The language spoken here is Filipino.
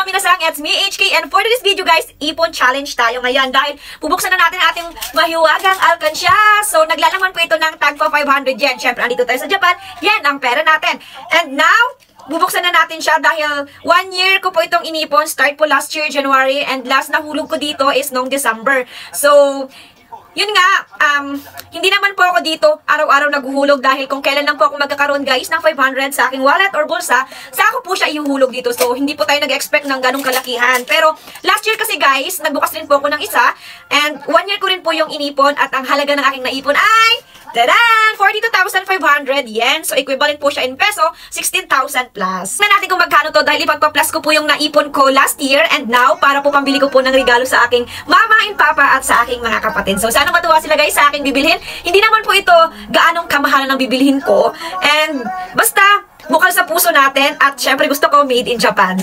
Konnichiwa minasang, it's me, HK, and for this video guys, ipon challenge tayo ngayon dahil bubuksan na natin ating mahiwagang alkansya. So, naglalaman po ito ng tagpo 500 yen. Siyempre, andito tayo sa Japan, yan ang pera natin. And now, bubuksan na natin siya dahil 1 year ko po itong inipon. Start po last year, January, and last na hulog ko dito is noong December. So, yun nga, hindi naman po ako dito araw-araw naghuhulog dahil kung kailan lang po ako magkakaroon guys ng 500 sa aking wallet or bulsa, saka ko po siya ihuhulog dito. So, hindi po tayo nag-expect ng ganong kalakihan. Pero, last year kasi guys, nagbukas rin po ako ng isa and 1 year ko rin po yung inipon at ang halaga ng aking naipon ay tadan! 42,500 yen. So, equivalent po siya in peso, 16,000 plus. Tignan natin kung magkano to dahil ipagpa-plus ko po yung naipon ko last year and now para po pambili ko po ng regalo sa aking mama and papa at sa aking mga kapatid. So, sana matuwa sila guys sa aking bibilhin. Hindi naman po ito gaanong kamahalan ng bibilhin ko. And, basta, bukal sa puso natin at syempre gusto ko made in Japan.